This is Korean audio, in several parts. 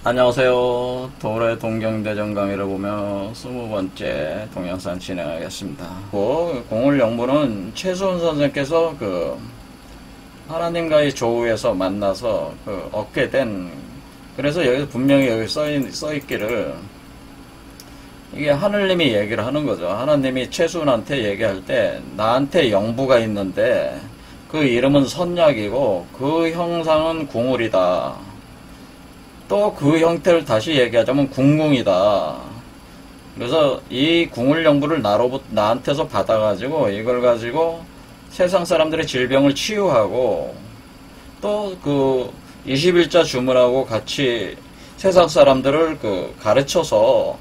안녕하세요. 도로의 동경대전 강의를 보며 20번째 동영상 진행하겠습니다. 공을 영부는 최수훈 선생께서 하나님과의 조우에서 만나서 얻게 된, 그래서 여기서 분명히 여기 써있기를, 이게 하늘님이 얘기를 하는 거죠. 하나님이 최수훈한테 얘기할 때 나한테 영부가 있는데 그 이름은 선약이고 그 형상은 궁울이다. 또 그 형태를 다시 얘기하자면 궁궁이다. 그래서 이 궁울영부를 나한테서 받아가지고 이걸 가지고 세상 사람들의 질병을 치유하고 또 21자 주문하고 같이 세상 사람들을 가르쳐서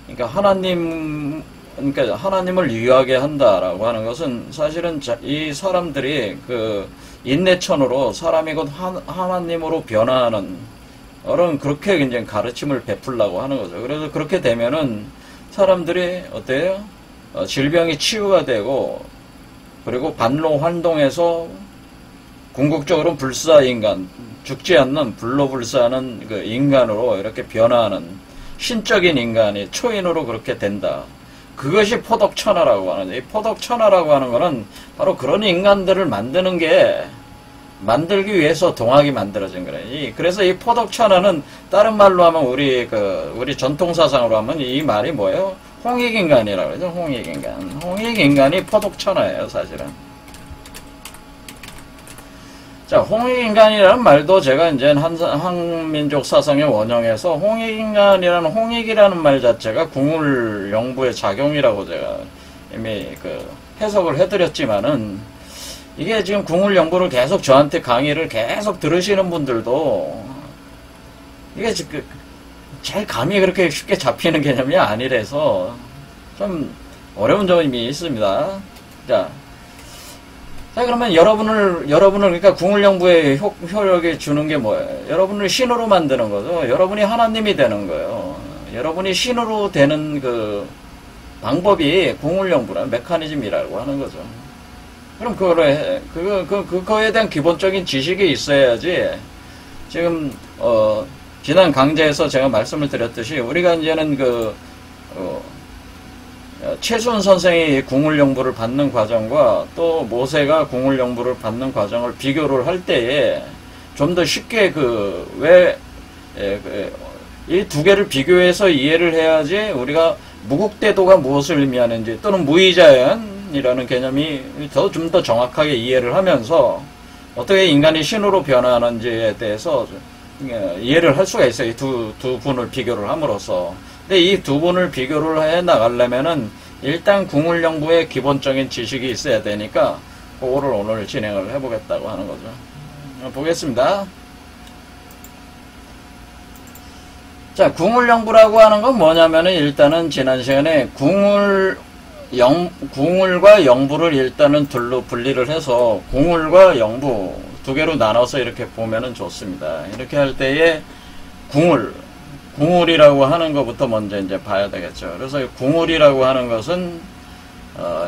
그러니까 하나님을 유하게 한다라고 하는 것은 사실은 이 사람들이 인내천으로 사람이 곧 하나님으로 변화하는 그렇게 이제 가르침을 베풀라고 하는 거죠. 그래서 그렇게 되면은 사람들이 어때요? 질병이 치유가 되고, 그리고 반로 활동해서 궁극적으로는 불사인간, 죽지 않는 불로불사하는 인간으로 이렇게 변화하는 신적인 인간이 초인으로 그렇게 된다. 그것이 포덕천하라고 하는, 이 포덕천하라고 하는 거는 바로 그런 인간들을 만들기 위해서 동학이 만들어진 거래. 그래서 이 포덕천하는 다른 말로 하면 우리 전통사상으로 하면 이 말이 뭐예요? 홍익인간이라고 그러죠. 홍익인간. 홍익인간이 포덕천하예요, 사실은. 자, 홍익인간이라는 말도 제가 이제 한민족 사상의 원형에서 홍익인간이라는 홍익이라는 말 자체가 궁울영부의 작용이라고 제가 이미 해석을 해드렸지만은, 이게 지금 궁울영부를 계속 저한테 강의를 계속 들으시는 분들도 이게 잘 감이 그렇게 쉽게 잡히는 개념이 아니라서 좀 어려운 점이 있습니다. 자, 그러면 여러분을 그러니까 궁울영부의 효력이 주는 게 뭐예요? 여러분을 신으로 만드는 거죠. 여러분이 하나님이 되는 거예요. 여러분이 신으로 되는 방법이 궁울영부라는 메커니즘이라고 하는 거죠. 그럼 그거에 대한 기본적인 지식이 있어야지. 지금 지난 강좌에서 제가 말씀을 드렸듯이 우리가 이제는 최수훈 선생이 궁울영부를 받는 과정과 또 모세가 궁울영부를 받는 과정을 비교를 할 때에 좀 더 쉽게 이 두 개를 비교해서 이해를 해야지 우리가 무국대도가 무엇을 의미하는지 또는 무의자연이라는 개념이 좀 더 정확하게 이해를 하면서 어떻게 인간이 신으로 변화하는지에 대해서 이해를 할 수가 있어요. 이 두 분을 비교를 함으로써. 근데 이 두 분을 비교를 해 나가려면은 일단 궁울영부의 기본적인 지식이 있어야 되니까 그거를 오늘 진행을 해보겠다고 하는 거죠. 보겠습니다. 자, 궁울영부라고 하는 건 뭐냐면은 일단은 지난 시간에 궁울과 영부를 일단은 둘로 분리를 해서 궁울과 영부 두 개로 나눠서 이렇게 보면은 좋습니다. 이렇게 할 때에 궁울이라고 하는 것부터 먼저 이제 봐야 되겠죠. 그래서 궁울이라고 하는 것은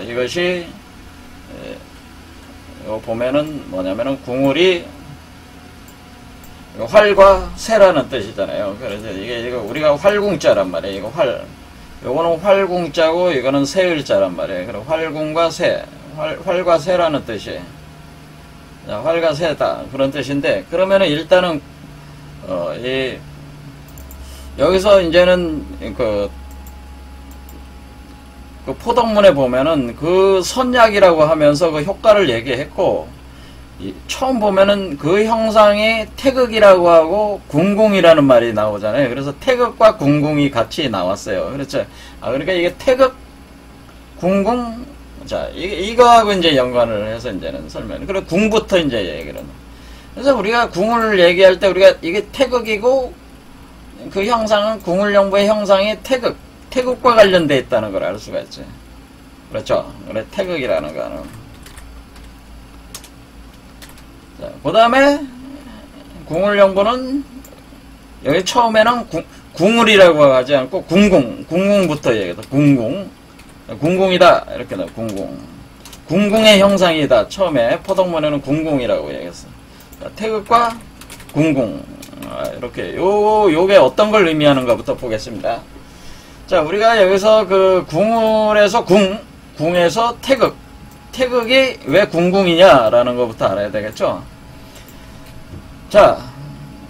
이것이 이거 보면은 뭐냐면은 궁울이 활과 새라는 뜻이잖아요. 그래서 이거 우리가 활궁자란 말이에요. 이거 요거는 활궁자고 이거는 새을자란 말이에요. 그리고 활궁과 새, 활과 새라는 뜻이, 활과 새다 그런 뜻인데, 그러면은 일단은 여기서 이제는 포덕문에 보면은 선약이라고 하면서 효과를 얘기했고, 처음 보면은 형상이 태극이라고 하고 궁궁이라는 말이 나오잖아요. 그래서 태극과 궁궁이 같이 나왔어요. 그렇죠. 그러니까 이게 태극, 궁궁, 자, 이거하고 이제 연관을 해서 이제는 설명. 그리고 궁부터 이제 얘기를. 그래서 우리가 궁을 얘기할 때 우리가 이게 태극이고 그 형상은 궁울영부의 형상이 태극과 관련되어 있다는 걸 알 수가 있죠. 그렇죠. 그래, 태극이라는 거는. 자, 그 다음에 궁울영부는 여기 처음에는 궁울이라고 하지 않고 궁궁부터 얘기해서 궁궁이다 이렇게 나와. 궁궁의 형상이다. 처음에 포덕문에는 궁궁이라고 얘기했어. 자, 태극과 궁궁 이렇게 요게 어떤 걸 의미하는가부터 보겠습니다. 자, 우리가 여기서 그 궁에서 궁에서 태극이 왜 궁궁이냐라는 것부터 알아야 되겠죠. 자,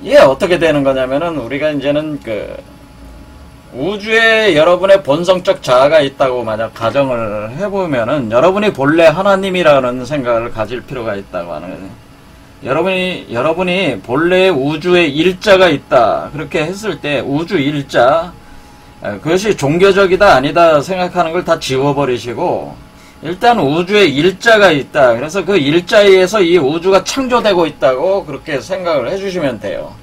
이게 어떻게 되는 거냐면은 우리가 이제는 그 우주에 여러분의 본성적 자아가 있다고 만약 가정을 해보면은 여러분이 본래 하나님이라는 생각을 가질 필요가 있다고 하는 거예요. 여러분이 본래 우주에 일자가 있다 그렇게 했을 때 우주 일자, 그것이 종교적이다 아니다 생각하는 걸 다 지워버리시고 일단 우주에 일자가 있다, 그래서 그 일자에 의해서 이 우주가 창조되고 있다고 그렇게 생각을 해주시면 돼요.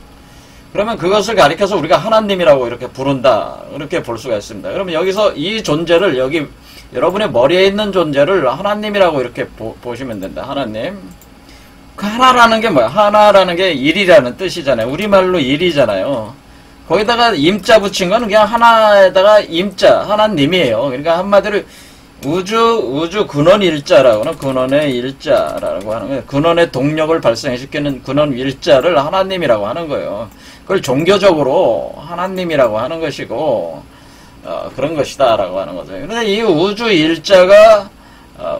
그러면 그것을 가리켜서 우리가 하나님이라고 이렇게 부른다, 이렇게 볼 수가 있습니다. 그러면 여기서 이 존재를, 여기 여러분의 머리에 있는 존재를 하나님이라고 이렇게 보시면 된다. 하나님. 그 하나라는 게 뭐야? 하나라는 게 일이라는 뜻이잖아요. 우리말로 일이잖아요. 거기다가 임자 붙인 건 그냥 하나에다가 임자, 하나님이에요. 그러니까 한마디로 우주 근원 일자라고는 근원의 일자라고 하는 거예요. 근원의 동력을 발생시키는 근원 일자를 하나님이라고 하는 거예요. 그걸 종교적으로 하나님이라고 하는 것이고, 그런 것이다 라고 하는 거죠. 그런데 이 우주 일자가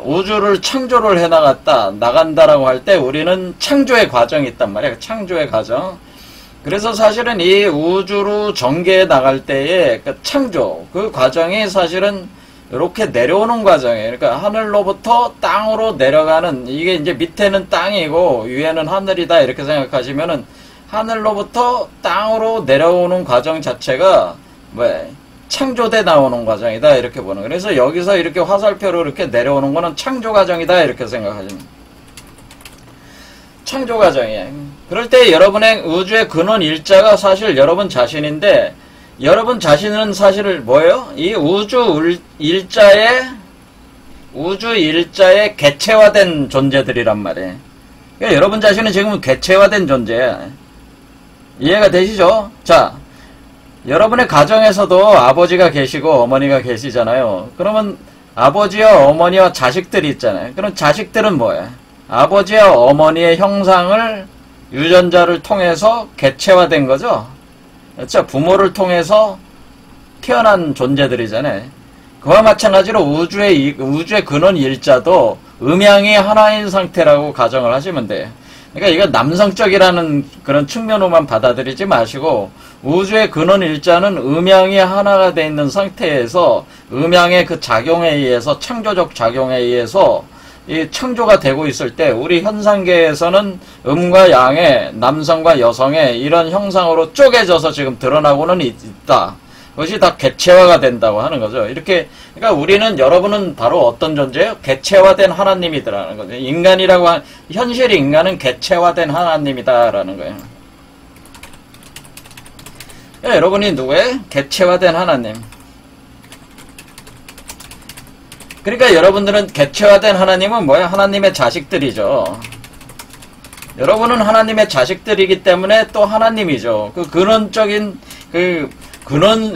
우주를 창조를 나간다라고 할 때 우리는 창조의 과정이 있단 말이에요. 창조의 과정. 그래서 사실은 이 우주로 전개해 나갈 때의 그 창조, 그 과정이 사실은 이렇게 내려오는 과정이에요. 그러니까 하늘로부터 땅으로 내려가는, 이게 이제 밑에는 땅이고 위에는 하늘이다 이렇게 생각하시면은 하늘로부터 땅으로 내려오는 과정 자체가 창조돼 나오는 과정이다 이렇게 보는 거예요. 그래서 여기서 이렇게 화살표로 이렇게 내려오는 거는 창조 과정이다 이렇게 생각하시면, 창조 과정이에요. 그럴 때 여러분의 우주의 근원 일자가 사실 여러분 자신인데, 여러분 자신은 사실 뭐예요? 이 우주 일자의 개체화된 존재들이란 말이에요. 그러니까 여러분 자신은 지금 개체화된 존재야. 이해가 되시죠? 자, 여러분의 가정에서도 아버지가 계시고 어머니가 계시잖아요. 그러면 아버지와 어머니와 자식들이 있잖아요. 그럼 자식들은 뭐예요? 아버지와 어머니의 형상을 유전자를 통해서 개체화된 거죠. 그렇죠? 부모를 통해서 태어난 존재들이잖아요. 그와 마찬가지로 우주의 근원 일자도 음양이 하나인 상태라고 가정을 하시면 돼요. 그러니까 이거 남성적이라는 그런 측면으로만 받아들이지 마시고, 우주의 근원 일자는 음양이 하나가 되어 있는 상태에서 음양의 그 작용에 의해서, 창조적 작용에 의해서 이 창조가 되고 있을 때 우리 현상계에서는 음과 양의, 남성과 여성의 이런 형상으로 쪼개져서 지금 드러나고는 있다. 그것이 다 개체화가 된다고 하는 거죠. 이렇게, 그러니까 우리는, 여러분은 바로 어떤 존재예요? 개체화된 하나님이더라는 거죠. 인간이라고 현실 인간은 개체화된 하나님이다라는 거예요. 그러니까 여러분이 누구예요? 개체화된 하나님. 그러니까 여러분들은 개체화된 하나님은 뭐예요? 하나님의 자식들이죠. 여러분은 하나님의 자식들이기 때문에 또 하나님이죠. 그 근원적인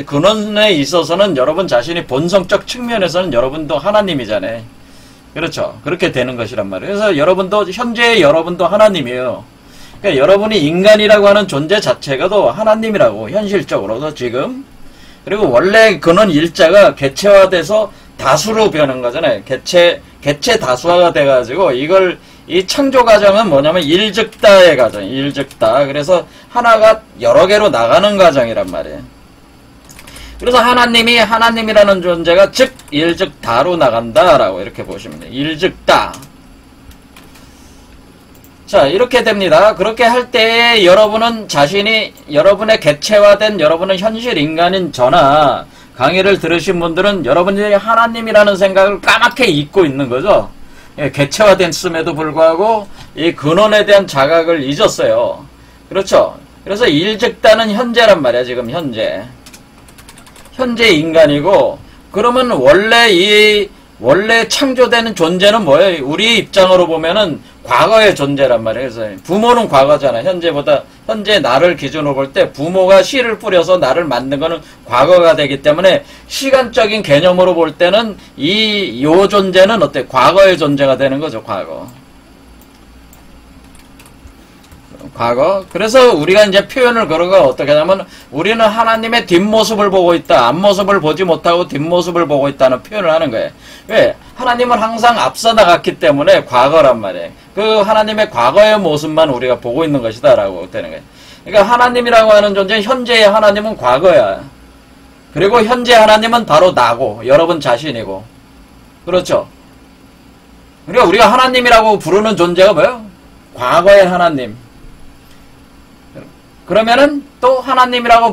근원에 있어서는 여러분 자신이 본성적 측면에서는 여러분도 하나님이잖아요. 그렇죠. 그렇게 되는 것이란 말이에요. 그래서 여러분도, 현재의 여러분도 하나님이에요. 그러니까 여러분이 인간이라고 하는 존재 자체가도 하나님이라고, 현실적으로도 지금. 그리고 원래 근원 일자가 개체화돼서 다수로 변한 거잖아요. 개체 다수화가 돼가지고, 이 창조 과정은 뭐냐면 일즉다의 과정, 일즉다. 그래서 하나가 여러 개로 나가는 과정이란 말이에요. 그래서 하나님이라는 존재가 즉 일즉다로 나간다라고 이렇게 보시면 돼요. 일즉다. 자, 이렇게 됩니다. 그렇게 할 때 여러분은 자신이, 여러분의 개체화된, 여러분은 현실 인간인 저나 강의를 들으신 분들은 여러분이 하나님이라는 생각을 까맣게 잊고 있는 거죠. 개체화됐음에도 불구하고 이 근원에 대한 자각을 잊었어요. 그렇죠. 그래서 일즉다는 현재란 말이야. 지금 현재 인간이고, 그러면 원래 창조되는 존재는 뭐예요? 우리 입장으로 보면은 과거의 존재란 말이에요. 그래서 부모는 과거잖아. 현재 나를 기준으로 볼 때 부모가 씨를 뿌려서 나를 만든 거는 과거가 되기 때문에, 시간적인 개념으로 볼 때는 요 존재는 어때? 과거의 존재가 되는 거죠. 과거. 그래서 우리가 이제 표현을 걸어가 어떻게 하냐면 우리는 하나님의 뒷모습을 보고 있다. 앞모습을 보지 못하고 뒷모습을 보고 있다는 표현을 하는 거예요. 왜? 하나님은 항상 앞서 나갔기 때문에 과거란 말이에요. 그 하나님의 과거의 모습만 우리가 보고 있는 것이다 라고 되는 거예요. 그러니까 하나님이라고 하는 존재, 현재의 하나님은 과거야. 그리고 현재 하나님은 바로 나고 여러분 자신이고. 그렇죠? 그러니까 우리가 하나님이라고 부르는 존재가 뭐예요? 과거의 하나님. 그러면은 또 하나님이라고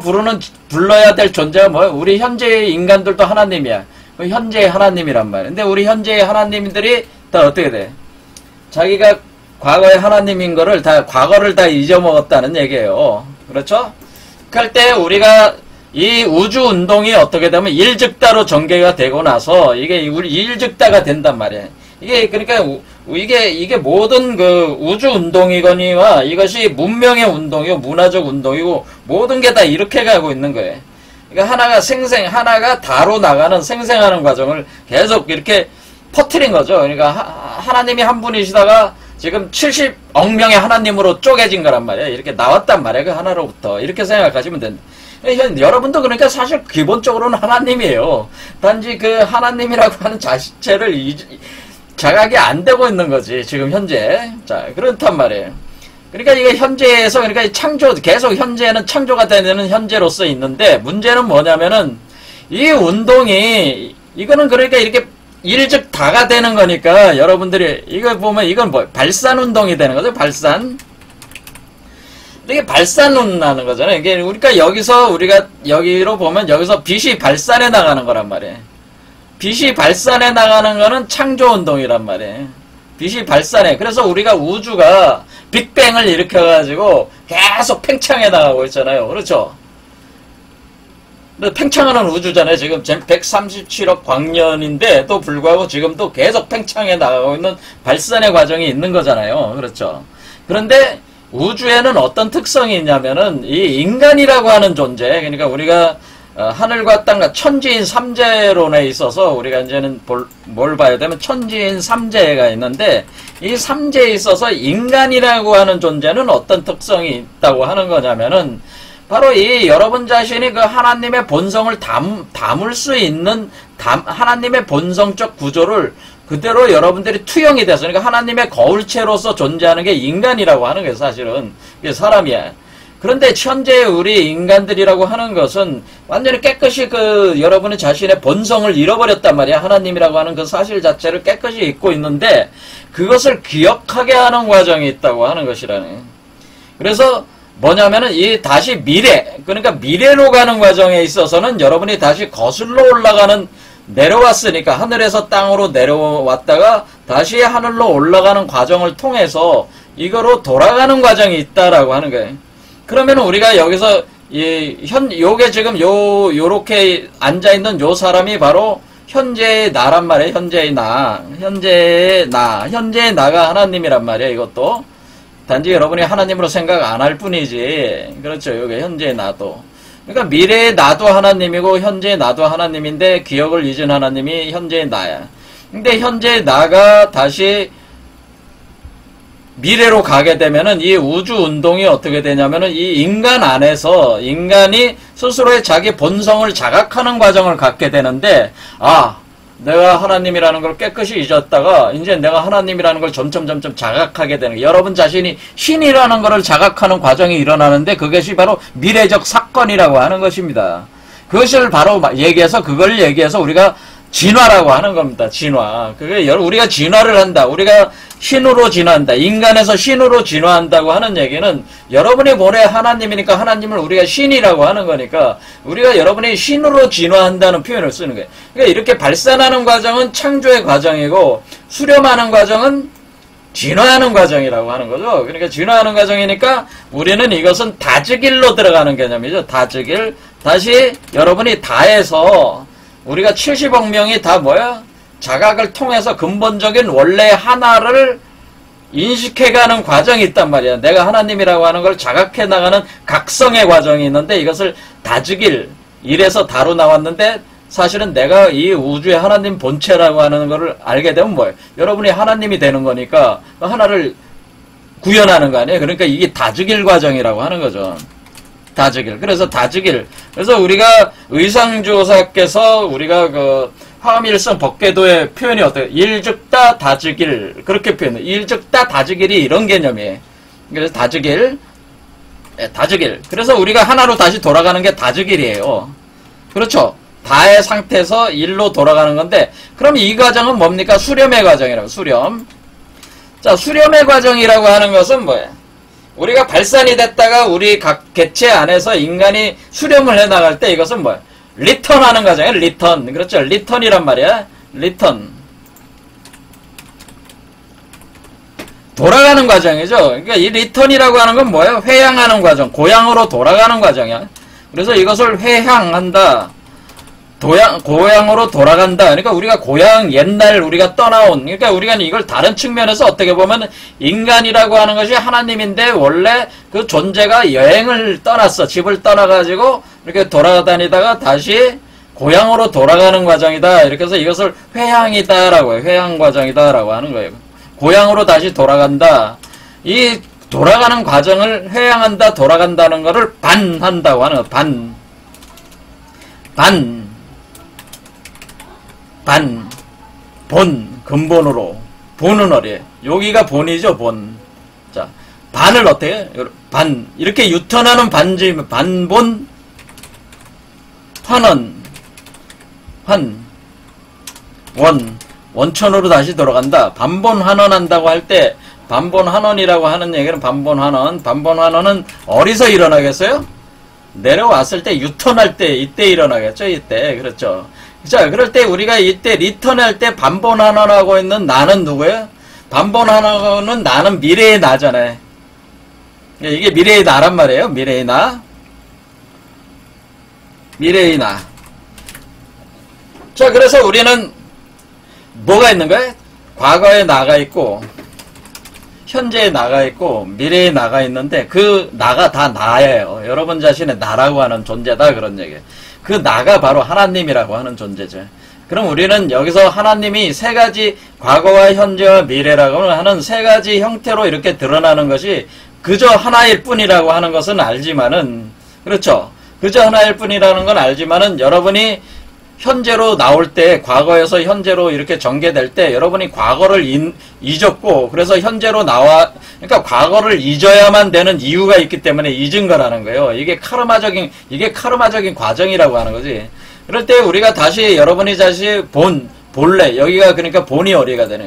불러야 될 존재가 뭐예요? 우리 현재의 인간들도 하나님이야. 현재의 하나님이란 말이야. 근데 우리 현재의 하나님들이 다 어떻게 돼? 자기가 과거의 하나님인 거를 과거를 다 잊어먹었다는 얘기예요. 그렇죠? 그럴 때 우리가 이 우주 운동이 어떻게 되면 일즉다로 전개가 되고 나서 이게 우리 일즉다가 된단 말이에요. 이게 그러니까 이게 모든 그 우주 운동이거니와 이것이 문명의 운동이고 문화적 운동이고 모든 게 다 이렇게 가고 있는 거예요. 그러니까 하나가 다로 나가는 생생하는 과정을 계속 이렇게 퍼뜨린 거죠. 그러니까 하나님이 한 분이시다가 지금 70억 명의 하나님으로 쪼개진 거란 말이에요. 이렇게 나왔단 말이에요. 그 하나로부터. 이렇게 생각하시면 된다. 여러분도 그러니까 사실 기본적으로는 하나님이에요. 단지 그 하나님이라고 하는 자체를 자각이 안 되고 있는 거지, 지금 현재. 자, 그렇단 말이에요. 그러니까 이게 현재에서, 그러니까 계속 현재는 창조가 되는 현재로서 있는데, 문제는 뭐냐면은, 이 운동이, 이거는 그러니까 이렇게 일즉다가 되는 거니까, 여러분들이, 이거 보면 이건 뭐, 발산 운동이 되는 거죠, 발산. 이게 발산하는 거잖아요. 이게 우리가 여기로 보면 여기서 빛이 발산해 나가는 거란 말이에요. 빛이 발산해 나가는 거는 창조운동이란 말이에요. 빛이 발산해. 그래서 우리가 우주가 빅뱅을 일으켜가지고 계속 팽창해 나가고 있잖아요. 그렇죠? 팽창하는 우주잖아요. 지금 137억 광년인데 또 불구하고 지금도 계속 팽창해 나가고 있는 발산의 과정이 있는 거잖아요. 그렇죠? 그런데 우주에는 어떤 특성이 있냐면은 이 인간이라고 하는 존재, 그러니까 우리가 하늘과 땅과 천지인 삼재론에 있어서 우리가 이제는 뭘 봐야 되면 천지인 삼재가 있는데 이 삼재에 있어서 인간이라고 하는 존재는 어떤 특성이 있다고 하는 거냐면은 바로 이 여러분 자신이 그 하나님의 본성을 담을 수 있는 하나님의 본성적 구조를 그대로 여러분들이 투영이 돼서 그러니까 하나님의 거울체로서 존재하는 게 인간이라고 하는 거예요. 사실은 이게 사람이야. 그런데 현재 우리 인간들이라고 하는 것은 완전히 깨끗이 그 여러분의 자신의 본성을 잃어버렸단 말이야. 하나님이라고 하는 그 사실 자체를 깨끗이 잊고 있는데 그것을 기억하게 하는 과정이 있다고 하는 것이라네. 그래서 뭐냐면은 이 다시 그러니까 미래로 가는 과정에 있어서는 여러분이 다시 거슬러 올라가는 내려왔으니까 하늘에서 땅으로 내려왔다가 다시 하늘로 올라가는 과정을 통해서 이거로 돌아가는 과정이 있다라고 하는 거예요. 그러면 우리가 여기서 요게 지금 요렇게 앉아있는 요 사람이 바로 현재의 나란 말이에요. 현재의 나가 하나님이란 말이에요. 이것도 단지 여러분이 하나님으로 생각 안 할 뿐이지. 그렇죠. 요게 현재의 나도. 그러니까 미래의 나도 하나님이고 현재의 나도 하나님인데 기억을 잊은 하나님이 현재의 나야. 근데 현재의 나가 다시 미래로 가게 되면은 이 우주 운동이 어떻게 되냐면은 이 인간 안에서 인간이 스스로의 자기 본성을 자각하는 과정을 갖게 되는데 내가 하나님이라는 걸 깨끗이 잊었다가 이제 내가 하나님이라는 걸 점점 자각하게 되는 거예요. 여러분 자신이 신이라는 것을 자각하는 과정이 일어나는데 그것이 바로 미래적 사건이라고 하는 것입니다. 그것을 바로 그걸 얘기해서 우리가 진화라고 하는 겁니다. 진화. 그게 우리가 진화를 한다. 우리가 신으로 진화한다. 인간에서 신으로 진화한다고 하는 얘기는 여러분이 본래 하나님이니까 하나님을 우리가 신이라고 하는 거니까 우리가 여러분이 신으로 진화한다는 표현을 쓰는 거예요. 그러니까 이렇게 발산하는 과정은 창조의 과정이고 수렴하는 과정은 진화하는 과정이라고 하는 거죠. 그러니까 진화하는 과정이니까 우리는 이것은 다즈길로 들어가는 개념이죠. 다즈길. 다시 여러분이 다해서 우리가 70억 명이 다 자각을 통해서 근본적인 원래 하나를 인식해가는 과정이 있단 말이야. 내가 하나님이라고 하는 걸 자각해 나가는 각성의 과정이 있는데 이것을 다즈길, 1에서 다로 나왔는데 사실은 내가 이 우주의 하나님 본체라고 하는 거를 알게 되면 여러분이 하나님이 되는 거니까 하나를 구현하는 거 아니에요? 그러니까 이게 다즈길 과정이라고 하는 거죠. 다즈길. 그래서 다즈길. 그래서 우리가 의상조사께서 우리가 그 화음일성 법궤도의 표현이 어때요? 일즉다 다즈길. 그렇게 표현해요. 일즉다 다즈길이 이런 개념이에요. 그래서 다즈길. 다즈길. 그래서 우리가 하나로 다시 돌아가는 게 다즈길이에요. 그렇죠? 다의 상태에서 일로 돌아가는 건데, 그럼 이 과정은 뭡니까? 수렴의 과정이라고, 수렴. 자, 수렴의 과정이라고 하는 것은 뭐예요? 우리가 발산이 됐다가 우리 각 개체 안에서 인간이 수렴을 해 나갈 때 이것은 뭐예요? 리턴하는 과정이에요. 리턴. 그렇죠? 리턴이란 말이야. 리턴. 돌아가는 과정이죠. 그러니까 이 리턴이라고 하는 건 뭐예요? 회향하는 과정. 고향으로 돌아가는 과정이야. 그래서 이것을 회향한다. 고향으로 돌아간다. 그러니까 우리가 고향, 옛날 우리가 떠나온, 그러니까 우리가 이걸 다른 측면에서 어떻게 보면 인간이라고 하는 것이 하나님인데 원래 그 존재가 여행을 떠났어. 집을 떠나가지고 이렇게 돌아다니다가 다시 고향으로 돌아가는 과정이다. 이렇게 해서 이것을 회향이다라고 해요. 회향 과정이다라고 하는 거예요. 고향으로 다시 돌아간다. 이 돌아가는 과정을 회향한다, 돌아간다는 거를 반한다고 하는 거예요. 본, 근본으로. 본은 어디에? 여기가 본이죠, 본. 자, 반을 어떻게 해? 반. 이렇게 유턴하는 반지, 반본, 원천으로 다시 돌아간다. 반본 환원 한다고 할 때, 반본 환원이라고 하는 얘기는 반본 환원은 어디서 일어나겠어요? 내려왔을 때, 유턴할 때, 이때 일어나겠죠, 이때. 그렇죠. 자, 그럴 때 우리가 이때 리턴할 때 반본 환원하고 있는 나는 누구예요? 반본 환원은 나는 미래의 나잖아요. 이게 미래의 나란 말이에요. 미래의 나. 자, 그래서 우리는 뭐가 있는 거예요? 과거에 나가 있고, 현재에 나가 있고, 미래에 나가 있는데, 그 나가 다 나예요. 여러분 자신의 나라고 하는 존재다. 그런 얘기예요. 그 나가 바로 하나님이라고 하는 존재죠. 그럼 우리는 여기서 하나님이 세 가지, 과거와 현재와 미래라고 하는 세 가지 형태로 이렇게 드러나는 것이 그저 하나일 뿐이라고 하는 것은 알지만은, 그렇죠. 그저 하나일 뿐이라는 건 알지만은 여러분이 현재로 나올 때, 과거에서 현재로 이렇게 전개될 때 여러분이 과거를 잊었고, 그래서 현재로 그러니까 과거를 잊어야만 되는 이유가 있기 때문에 잊은 거라는 거예요. 이게 카르마적인 과정이라고 하는 거지. 그럴 때 우리가 다시 여러분이 다시 본래, 여기가 그러니까 본이 어디가 되는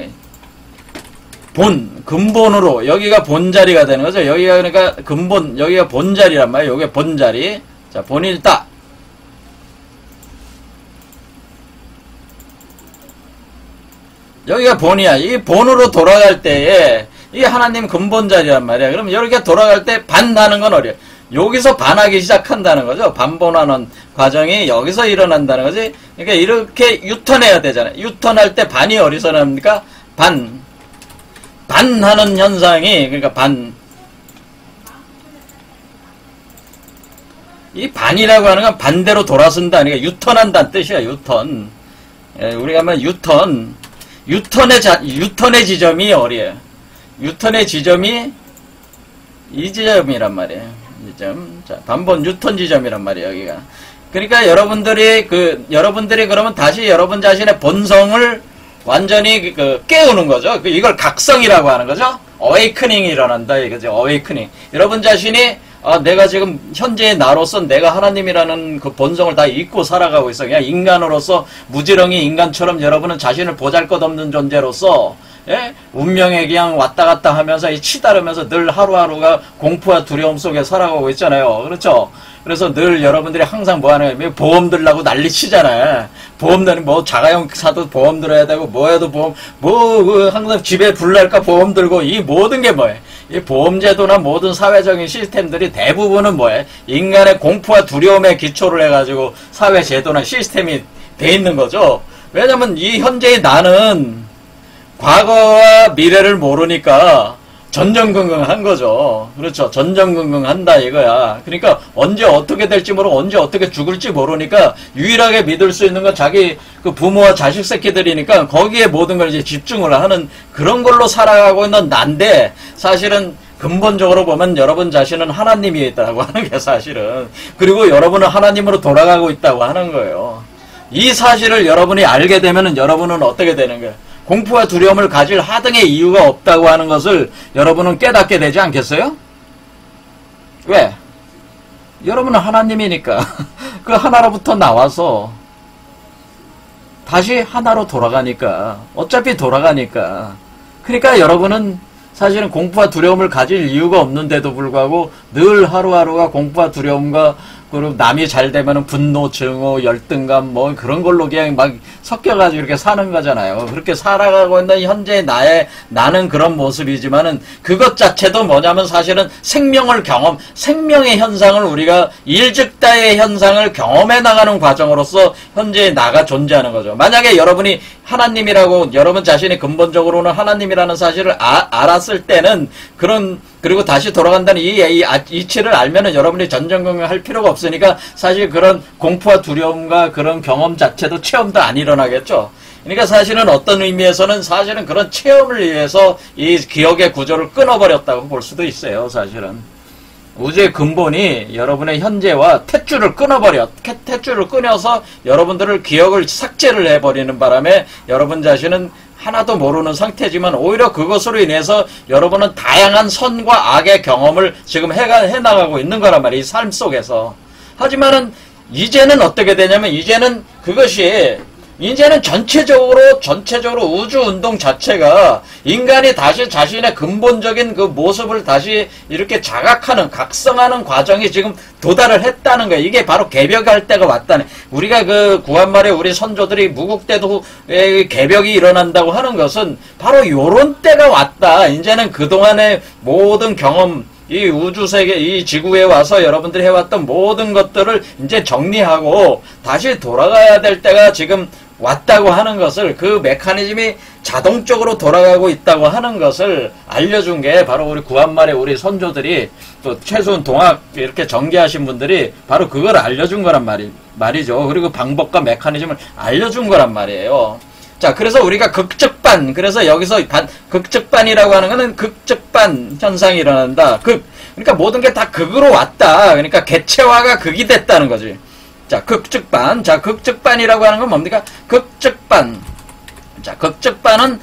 거예요? 근본으로, 여기가 본자리가 되는 거죠. 여기가 그러니까 근본, 여기가 본자리란 말이에요. 여기가 본자리. 자, 본일다. 여기가 본이야. 이 본으로 돌아갈 때에 이게 하나님 근본 자리란 말이야. 그럼 이렇게 돌아갈 때 반하는 건 어려워. 여기서 반하기 시작한다는 거죠. 반본하는 과정이 여기서 일어난다는 거지. 그러니까 이렇게 유턴해야 되잖아요. 유턴할 때 반이 어디서 납니까? 반하는 현상이, 그러니까 이 반이라고 하는 건 반대로 돌아선다. 그러니까 유턴한다는 뜻이야. 유턴. 우리가 하면 유턴의 지점이 어디예요? 유턴의 지점이 이 지점이란 말이에요. 지점. 자, 반본 유턴 지점이란 말이에요, 여기가. 그러니까 여러분들이 그러면 다시 여러분 자신의 본성을 완전히 깨우는 거죠. 이걸 각성이라고 하는 거죠. 어웨이크닝이 일어난다, 이거죠. 어웨이크닝. 여러분 자신이 내가 지금 현재의 나로서 내가 하나님이라는 그 본성을 다 잊고 살아가고 있어. 그냥 인간으로서 무지렁이 인간처럼 여러분은 자신을 보잘것없는 존재로서, 예? 운명에 그냥 왔다 갔다 하면서 치다르면서 늘 하루하루가 공포와 두려움 속에 살아가고 있잖아요. 그렇죠? 그래서 늘 여러분들이 항상 뭐 하는 거예요? 보험 들라고 난리 치잖아요. 보험 들은 뭐 자가용 사도 보험 들어야 되고 뭐 해도 보험, 항상 집에 불 날까 보험 들고, 이 모든 게 뭐예요? 이 보험제도나 모든 사회적인 시스템들이 대부분은 뭐예요? 인간의 공포와 두려움에 기초를 해가지고 사회제도나 시스템이 돼 있는 거죠. 왜냐면 이 현재의 나는 과거와 미래를 모르니까 전전긍긍한 거죠. 그렇죠. 전전긍긍한다 이거야. 그러니까 언제 어떻게 될지 모르고 언제 어떻게 죽을지 모르니까 유일하게 믿을 수 있는 건 자기 그 부모와 자식 새끼들이니까 거기에 모든 걸 이제 집중을 하는 그런 걸로 살아가고 있는 난데 사실은 근본적으로 보면 여러분 자신은 하나님이 있다고 하는 게 사실은 그리고 여러분은 하나님으로 돌아가고 있다고 하는 거예요. 이 사실을 여러분이 알게 되면은 여러분은 어떻게 되는 거예요? 공포와 두려움을 가질 하등의 이유가 없다고 하는 것을 여러분은 깨닫게 되지 않겠어요? 왜? 여러분은 하나님이니까 그 하나로부터 나와서 다시 하나로 돌아가니까 어차피 돌아가니까 그러니까 여러분은 사실은 공포와 두려움을 가질 이유가 없는데도 불구하고 늘 하루하루가 공포와 두려움과 그리고 남이 잘 되면은 분노, 증오, 열등감 뭐 그런 걸로 그냥 막 섞여가지고 이렇게 사는 거잖아요. 그렇게 살아가고 있는 현재 나는 그런 모습이지만은 그것 자체도 뭐냐면 사실은 생명의 현상을 우리가 일즉다의 현상을 경험해 나가는 과정으로서 현재 나가 존재하는 거죠. 만약에 여러분이 하나님이라고 여러분 자신이 근본적으로는 하나님이라는 사실을 알았을 때는 그리고 다시 돌아간다는 이 이치를 알면은 여러분이 전전긍긍할 필요가 없으니까 사실 그런 공포와 두려움과 그런 경험 자체도 체험도 안 일어나겠죠. 그러니까 사실은 어떤 의미에서는 사실은 그런 체험을 위해서 이 기억의 구조를 끊어버렸다고 볼 수도 있어요. 사실은 우주의 근본이 여러분의 현재와 탯줄을 끊어서 여러분들을 기억을 삭제를 해버리는 바람에 여러분 자신은 하나도 모르는 상태지만 오히려 그것으로 인해서 여러분은 다양한 선과 악의 경험을 지금 해나가고 있는 거란 말이에요. 이 삶 속에서. 하지만은 이제는 어떻게 되냐면 이제는 전체적으로 우주 운동 자체가 인간이 다시 자신의 근본적인 그 모습을 다시 이렇게 각성하는 과정이 지금 도달을 했다는 거예요. 이게 바로 개벽할 때가 왔다네. 우리가 그 구한말에 우리 선조들이 무국때도 개벽이 일어난다고 하는 것은 바로 요런 때가 왔다. 이제는 그동안의 모든 경험, 이 우주세계, 이 지구에 와서 여러분들이 해왔던 모든 것들을 이제 정리하고 다시 돌아가야 될 때가 지금 왔다고 하는 것을 그 메커니즘이 자동적으로 돌아가고 있다고 하는 것을 알려준 게 바로 우리 구한말에 우리 선조들이 또 최소한 동학 이렇게 전개하신 분들이 바로 그걸 알려준 거란 말이죠. 그리고 방법과 메커니즘을 알려준 거란 말이에요. 자, 그래서 우리가 극적반, 그래서 여기서 극적반이라고 하는 거는 극적반 현상이 일어난다. 그러니까 모든 게 다 극으로 왔다. 그러니까 개체화가 극이 됐다는 거지. 자, 극적반. 자, 극적반이라고 하는 건 뭡니까? 극적반. 자, 극적반이라는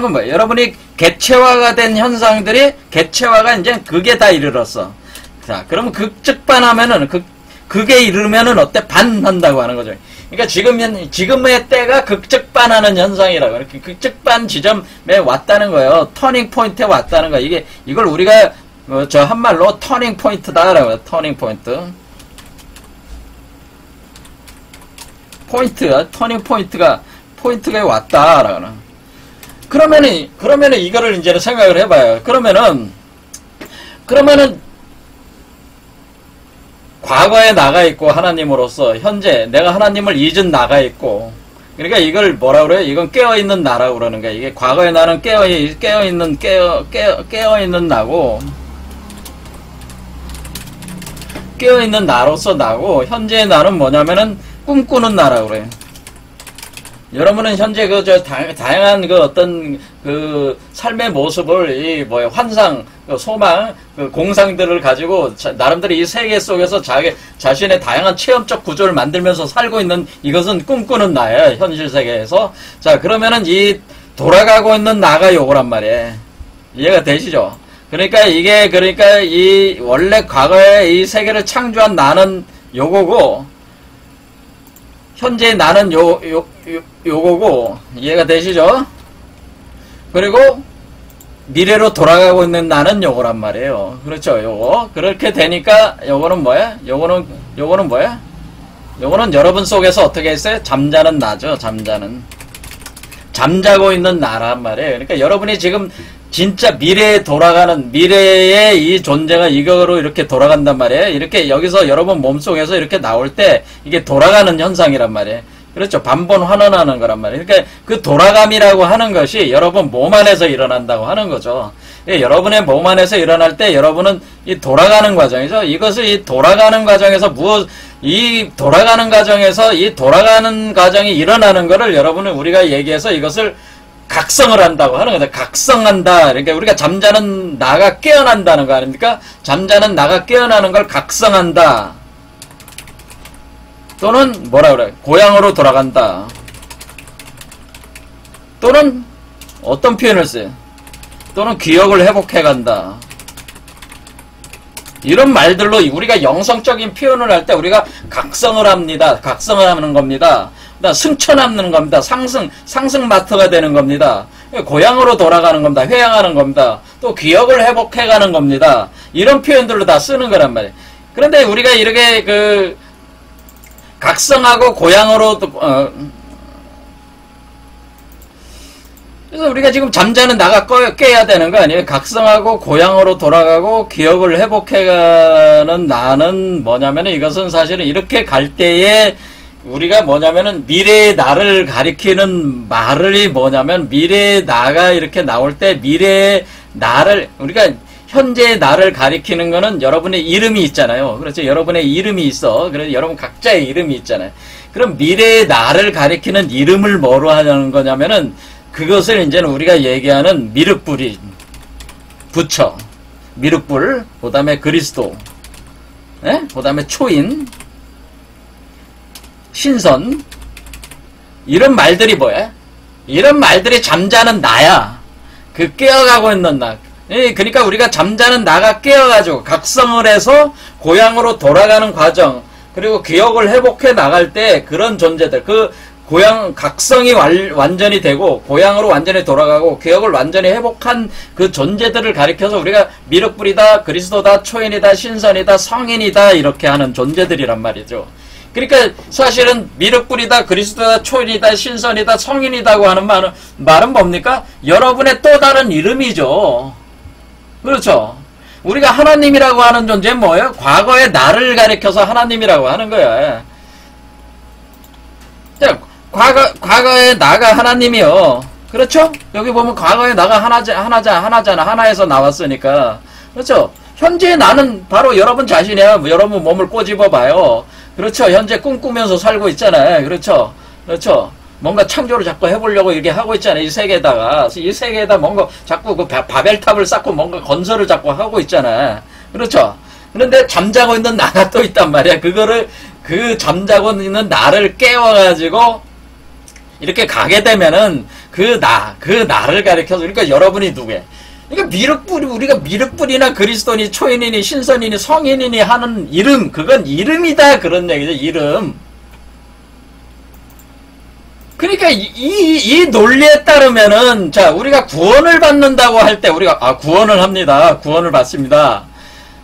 건 뭐예요? 여러분이 개체화가 된 현상들이 개체화가 이제 극에 다 이르렀어. 자, 그러면 극적반 하면은 극에 이르면은 어때? 반한다고 하는 거죠. 그러니까 지금의 때가 극적반하는 현상이라고. 이렇게 극적반 지점에 왔다는 거예요. 터닝 포인트에 왔다는 거. 이걸 우리가 저 한말로 터닝 포인트다라고 해요. 터닝 포인트. 터닝 포인트가 왔다라고. 그러면은 이거를 이제는 생각을 해봐요. 그러면은 과거에 나가 있고 하나님으로서 현재 내가 하나님을 잊은 나가 있고 그러니까 이걸 뭐라 그래요? 이건 깨어있는 나라고 그러는 거야. 이게 과거의 나는 깨어있는 나고 깨어있는 나로서 나고 현재의 나는 뭐냐면은 꿈꾸는 나라고 그래요. 여러분은 현재 다양한 어떤 삶의 모습을 환상, 소망, 공상들을 가지고 나름대로 이 세계 속에서 자신의 다양한 체험적 구조를 만들면서 살고 있는 이것은 꿈꾸는 나예요. 현실 세계에서. 자, 그러면은 이 돌아가고 있는 나가 요거란 말이에요. 이해가 되시죠? 그러니까 이 원래 과거에 이 세계를 창조한 나는 요거고 현재 나는 요거고 이해가 되시죠? 그리고 미래로 돌아가고 있는 나는 요거란 말이에요. 그렇죠? 요거 그렇게 되니까 요거는 뭐야? 요거는 뭐야? 요거는 여러분 속에서 어떻게 했어요? 잠자는 나죠. 잠자고 있는 나란 말이에요. 그러니까 여러분이 지금 진짜 미래의 이 존재가 이거로 이렇게 돌아간단 말이에요. 이렇게 여기서 여러분 몸속에서 이렇게 나올 때 이게 돌아가는 현상이란 말이에요. 그렇죠. 반번 환원하는 거란 말이에요. 그러니까 그 돌아감이라고 하는 것이 여러분 몸 안에서 일어난다고 하는 거죠. 여러분의 몸 안에서 일어날 때 여러분은 이 돌아가는 과정이죠. 이것을 이 돌아가는 과정에서 이 돌아가는 과정이 일어나는 거를 여러분은 우리가 얘기해서 이것을 각성을 한다고 하는 거죠. 각성한다. 그러니까 우리가 잠자는 나가 깨어난다는 거 아닙니까? 잠자는 나가 깨어나는 걸 각성한다. 또는 뭐라 그래? 고향으로 돌아간다. 또는 어떤 표현을 써요? 또는 기억을 회복해간다. 이런 말들로 우리가 영성적인 표현을 할 때 우리가 각성을 합니다. 각성을 하는 겁니다. 승천하는 겁니다. 상승 마트가 되는 겁니다. 고향으로 돌아가는 겁니다. 회양하는 겁니다. 또 기억을 회복해가는 겁니다. 이런 표현들로 다 쓰는 거란 말이에요. 그런데 우리가 이렇게 각성하고 고향으로 그래서 우리가 지금 잠자는 나가 깨야 되는 거 아니에요? 각성하고 고향으로 돌아가고 기억을 회복해가는 나는 뭐냐면은 이것은 사실은 이렇게 갈 때에 우리가 뭐냐면은 미래의 나를 가리키는 말이 뭐냐면 미래의 나가 이렇게 나올 때 미래의 나를 우리가 현재의 나를 가리키는 거는 여러분의 이름이 있잖아요. 그렇죠? 여러분의 이름이 있어. 그래서 여러분 각자의 이름이 있잖아요. 그럼 미래의 나를 가리키는 이름을 뭐로 하는 거냐면은 그것을 이제는 우리가 얘기하는 미륵불이 부처, 미륵불, 그 다음에 그리스도, 그 다음에 초인, 신선, 이런 말들이 뭐야? 이런 말들이 잠자는 나야. 그 깨어가고 있는 나. 그러니까 우리가 잠자는 나가 깨어가지고 각성을 해서 고향으로 돌아가는 과정, 그리고 기억을 회복해 나갈 때 그런 존재들, 각성이 완전히 되고 고향으로 완전히 돌아가고 기억을 완전히 회복한 그 존재들을 가리켜서 우리가 미륵불이다, 그리스도다, 초인이다, 신선이다, 성인이다 이렇게 하는 존재들이란 말이죠. 그러니까 사실은 미륵불이다, 그리스도다, 초인이다, 신선이다, 성인이다고 하는 말은 뭡니까? 여러분의 또 다른 이름이죠. 그렇죠. 우리가 하나님이라고 하는 존재는 뭐예요? 과거의 나를 가리켜서 하나님이라고 하는 거야. 과거의 나가 하나님이요. 그렇죠? 여기 보면 과거의 나가 하나잖아. 하나에서 나왔으니까. 그렇죠? 현재의 나는 바로 여러분 자신이야. 여러분 몸을 꼬집어 봐요. 그렇죠? 현재 꿈꾸면서 살고 있잖아요. 그렇죠? 그렇죠? 뭔가 창조를 자꾸 해보려고 이렇게 하고 있잖아요. 이 세계에다 뭔가 자꾸 바벨탑을 쌓고 뭔가 건설을 자꾸 하고 있잖아요. 그렇죠? 그런데 잠자고 있는 나가 또 있단 말이야. 그 잠자고 있는 나를 깨워가지고 이렇게 가게 되면은 그 나를 가리켜서 그러니까 여러분이 누구야? 그러니까 우리가 미륵불이나 그리스도니 초인이니 신선이니 성인이니 하는 이름, 그건 이름이다 그런 얘기죠. 이름. 그러니까 이 논리에 따르면은 자 우리가 구원을 받는다고 할 때 우리가 구원을 합니다. 구원을 받습니다.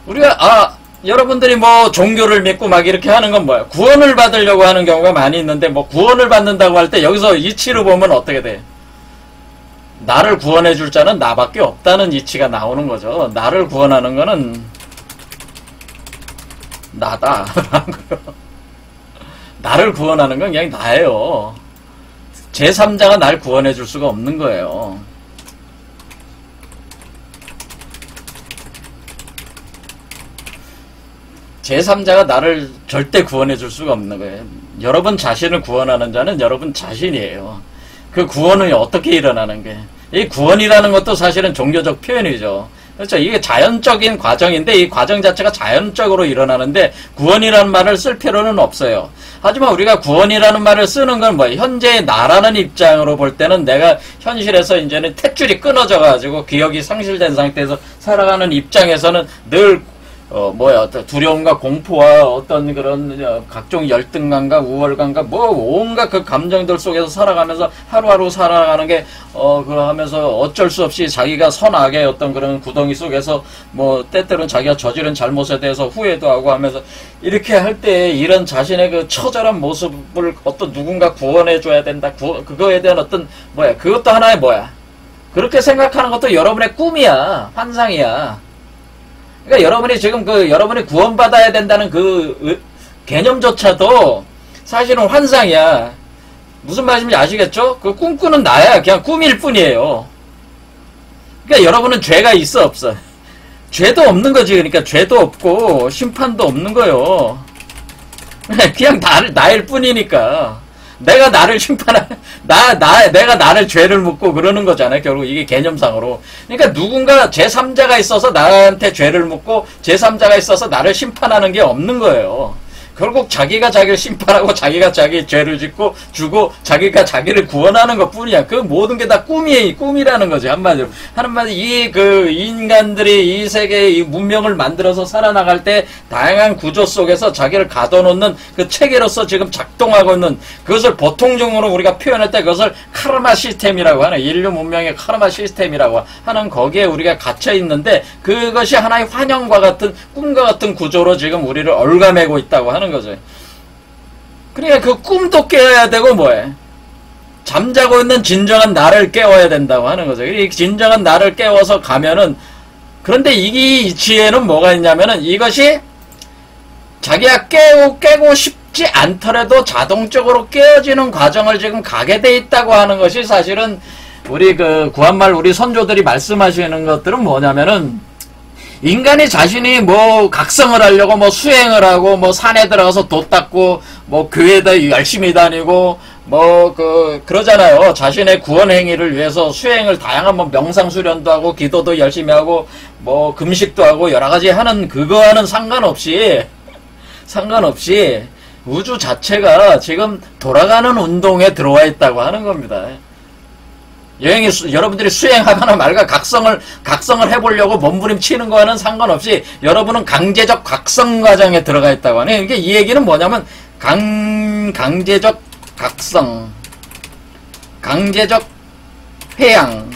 우리가 여러분들이 뭐 종교를 믿고 막 이렇게 하는 건 뭐야? 구원을 받으려고 하는 경우가 많이 있는데 뭐 구원을 받는다고 할 때 여기서 이치를 보면 어떻게 돼? 나를 구원해 줄 자는 나밖에 없다는 이치가 나오는 거죠. 나를 구원하는 거는 나다. 나를 구원하는 건 그냥 나예요. 제3자가 날 구원해 줄 수가 없는 거예요. 제3자가 나를 절대 구원해 줄 수가 없는 거예요. 여러분 자신을 구원하는 자는 여러분 자신이에요. 그 구원은 어떻게 일어나는 게? 이 구원이라는 것도 사실은 종교적 표현이죠. 그렇죠. 이게 자연적인 과정인데 이 과정 자체가 자연적으로 일어나는데 구원이라는 말을 쓸 필요는 없어요. 하지만 우리가 구원이라는 말을 쓰는 건 뭐예요? 현재의 나라는 입장으로 볼 때는 내가 현실에서 이제는 탯줄이 끊어져 가지고 기억이 상실된 상태에서 살아가는 입장에서는 늘 두려움과 공포와 어떤 그런 각종 열등감과 우월감과 온갖 그 감정들 속에서 살아가면서 하루하루 살아가는 게, 하면서 어쩔 수 없이 자기가 선악의 어떤 그런 구덩이 속에서 때때로는 자기가 저지른 잘못에 대해서 후회도 하고 하면서 이렇게 할 때 이런 자신의 그 처절한 모습을 어떤 누군가 구원해줘야 된다. 그거에 대한 어떤, 그것도 하나의 그렇게 생각하는 것도 여러분의 꿈이야. 환상이야. 그러니까 여러분이 지금 여러분이 구원받아야 된다는 그 개념조차도 사실은 환상이야. 무슨 말인지 아시겠죠? 그 꿈꾸는 나야 그냥 꿈일 뿐이에요. 그러니까 여러분은 죄가 있어 없어? 죄도 없는 거지. 그러니까 죄도 없고 심판도 없는 거요. 그냥 나일 뿐이니까. 내가 나를 내가 나를 죄를 묻고 그러는 거잖아요. 결국 이게 개념상으로. 그러니까 누군가 제3자가 있어서 나한테 죄를 묻고 제3자가 있어서 나를 심판하는 게 없는 거예요. 결국 자기가 자기를 심판하고 자기가 자기 죄를 짓고 주고 자기가 자기를 구원하는 것 뿐이야. 그 모든 게 다 꿈이라는 거지. 한마디로 이 인간들이 이 세계의 이 문명을 만들어서 살아나갈 때 다양한 구조 속에서 자기를 가둬놓는 그 체계로서 지금 작동하고 있는 그것을 보통적으로 우리가 표현할 때 그것을 카르마 시스템이라고 하는, 인류 문명의 카르마 시스템이라고 하는, 거기에 우리가 갇혀 있는데 그것이 하나의 환영과 같은 꿈과 같은 구조로 지금 우리를 얽어매고 있다고 하는 거죠. 그러니까 그 꿈도 깨어야 되고 뭐해? 잠자고 있는 진정한 나를 깨워야 된다고 하는 거죠. 이 진정한 나를 깨워서 가면은, 그런데 이 지혜는 뭐가 있냐면은 이것이 자기가 깨고 싶지 않더라도 자동적으로 깨어지는 과정을 지금 가게 돼 있다고 하는 것이 사실은 우리 그 구한말 우리 선조들이 말씀하시는 것들은 뭐냐면은, 인간이 자신이 뭐 각성을 하려고 뭐 수행을 하고 뭐 산에 들어가서 돛 닦고 뭐 교회도 열심히 다니고 뭐 그러잖아요. 자신의 구원 행위를 위해서 수행을 다양한 뭐 명상 수련도 하고 기도도 열심히 하고 뭐 금식도 하고 여러 가지 하는, 그거와는 상관없이 우주 자체가 지금 돌아가는 운동에 들어와 있다고 하는 겁니다. 여러분들이 수행하거나 말까 각성을 해보려고 몸부림치는 거와는 상관없이 여러분은 강제적 각성 과정에 들어가 있다고 하네. 그러니까 이 얘기는 뭐냐면 강제적 각성, 강제적 회양.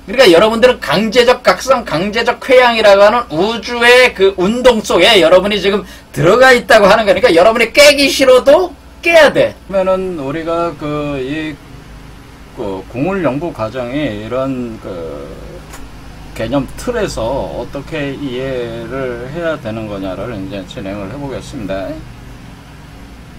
그러니까 여러분들은 강제적 각성, 강제적 회양이라고 하는 우주의 그 운동 속에 여러분이 지금 들어가 있다고 하는 거니까 여러분이 깨기 싫어도 깨야 돼. 그러면은 우리가 공울 연구 과정이 이런 개념 틀에서 어떻게 이해를 해야 되는 거냐를 이제 진행을 해보겠습니다.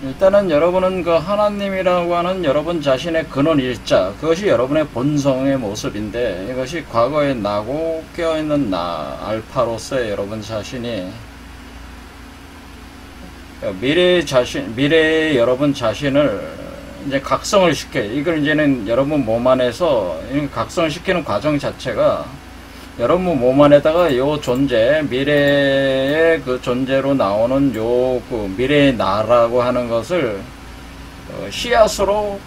일단은 여러분은 그 하나님이라고 하는 여러분 자신의 근원 일자, 그것이 여러분의 본성의 모습인데, 이것이 과거에 나고 깨어있는 나 알파로서의 여러분 자신이 미래의 여러분 자신을 이제 각성을 시켜. 이걸 이제는 여러분 몸 안에서 각성을 시키는 과정 자체가 여러분 몸 안에다가 요 존재, 미래의 그 존재로 나오는 미래의 나라고 하는 것을 씨앗으로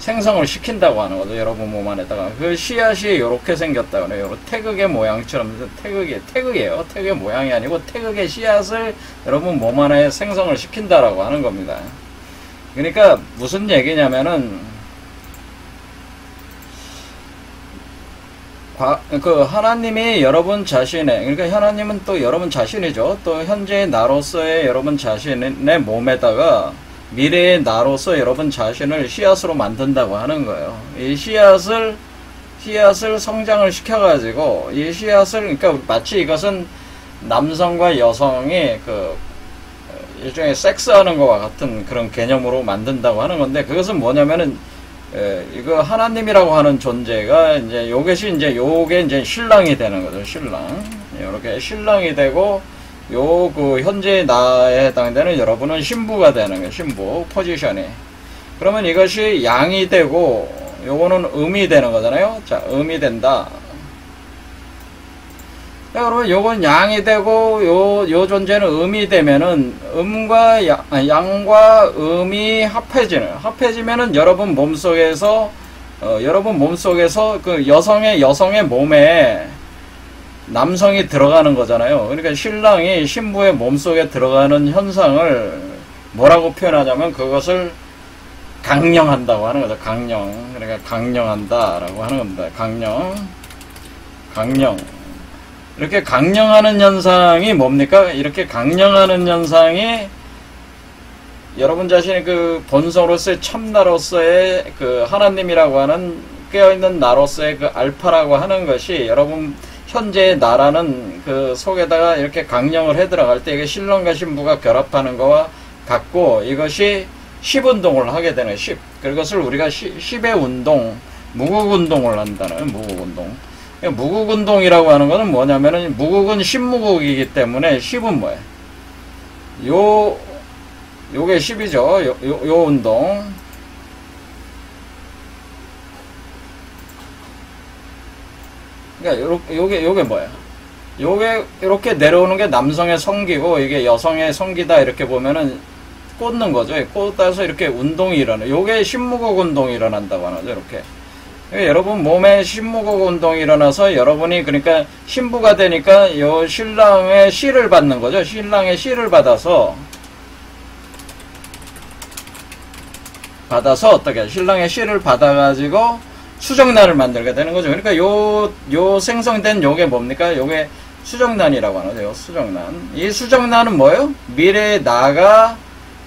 생성을 시킨다고 하는 거죠. 여러분 몸 안에다가. 그 씨앗이 요렇게 생겼다고 해요. 요런 태극의 모양처럼, 태극이에요. 태극의 모양이 아니고 태극의 씨앗을 여러분 몸 안에 생성을 시킨다라고 하는 겁니다. 그러니까 무슨 얘기냐면은 하나님이 여러분 자신의, 그러니까 하나님은 또 여러분 자신이죠. 또 현재의 나로서의 여러분 자신의 몸에다가 미래의 나로서 여러분 자신을 씨앗으로 만든다고 하는 거예요. 이 씨앗을 성장을 시켜가지고 이 씨앗을, 그러니까 마치 이것은 남성과 여성이 일종의 섹스하는 것과 같은 그런 개념으로 만든다고 하는 건데, 그것은 뭐냐면은 이거 하나님이라고 하는 존재가 요게 이제 신랑이 되는 거죠. 신랑. 이렇게 신랑이 되고 현재의 나에 해당되는 여러분은 신부가 되는 거예요. 신부 포지션이. 그러면 이것이 양이 되고 요거는 음이 되는 거잖아요. 자, 음이 된다. 그러면 요건 양이 되고 요 존재는 음이 되면은 양과 음이 합해지면은 여러분 몸속에서 그 여성의 몸에 남성이 들어가는 거잖아요. 그러니까 신랑이 신부의 몸속에 들어가는 현상을 뭐라고 표현하자면 그것을 강령한다고 하는 거죠. 강령. 그러니까 강령한다라고 하는 겁니다. 강령. 이렇게 강령하는 현상이 뭡니까? 이렇게 강령하는 현상이 여러분 자신의 그 본성으로서의 참나로서의 그 하나님이라고 하는 깨어있는 나로서의 그 알파라고 하는 것이 여러분 현재의 나라는 그 속에다가 이렇게 강령을 해 들어갈 때 이게 신랑과 신부가 결합하는 거와 같고, 이것이 10운동을 하게 되는 그것을 우리가 십의 운동, 무국운동을 한다는 무국운동. 무국운동이라고 하는 것은 뭐냐면은 무국은 십무국이기 때문에 십은 뭐예요? 요게 십이죠. 요 운동. 그러니까 요게 뭐예요? 요게 이렇게 내려오는 게 남성의 성기고 이게 여성의 성기다 이렇게 보면은 꽂는 거죠. 꽂아서 이렇게 운동이 일어나. 요게 십무국 운동이 일어난다고 하는 거죠. 이렇게. 그러니까 여러분 몸에 십무국 운동이 일어나서 여러분이 그러니까 신부가 되니까 요 신랑의 씨를 받는 거죠. 신랑의 씨를 받아서 어떻게 신랑의 씨를 받아가지고 수정란을 만들게 되는 거죠. 그러니까 요 생성된 요게 뭡니까? 요게 수정란이라고 하는 거죠. 수정란. 이 수정란은 뭐예요? 미래에 나가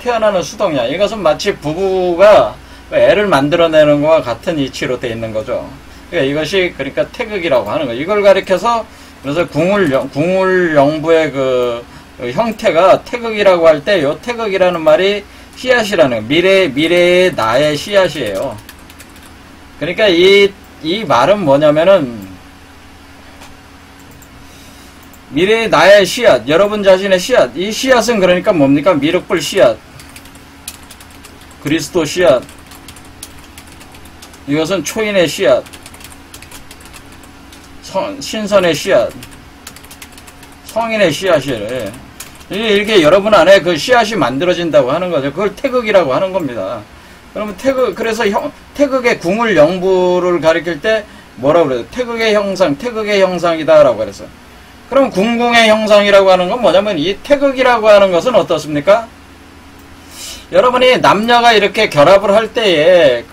태어나는 수동란. 이것은 마치 부부가 애를 만들어내는 것과 같은 이치로 되어 있는 거죠. 그러니까 이것이 그러니까 태극이라고 하는 거예요. 이걸 가리켜서 그래서 궁울영부의 그 형태가 태극이라고 할 때 요 태극이라는 말이 씨앗이라는 미래의 나의 씨앗이에요. 그러니까 이 말은 뭐냐면은 미래의 나의 씨앗, 여러분 자신의 씨앗. 이 씨앗은 그러니까 뭡니까? 미륵불 씨앗, 그리스도 씨앗. 이것은 초인의 씨앗, 신선의 씨앗, 성인의 씨앗이래. 이렇게 여러분 안에 그 씨앗이 만들어진다고 하는 거죠. 그걸 태극이라고 하는 겁니다. 그러면 그래서 태극의 궁을 영부를 가리킬 때 뭐라고 그래요? 태극의 형상이다라고 그랬어요. 그럼 궁궁의 형상이라고 하는 건 뭐냐면 이 태극이라고 하는 것은 어떻습니까? 여러분이 남녀가 이렇게 결합을 할 때에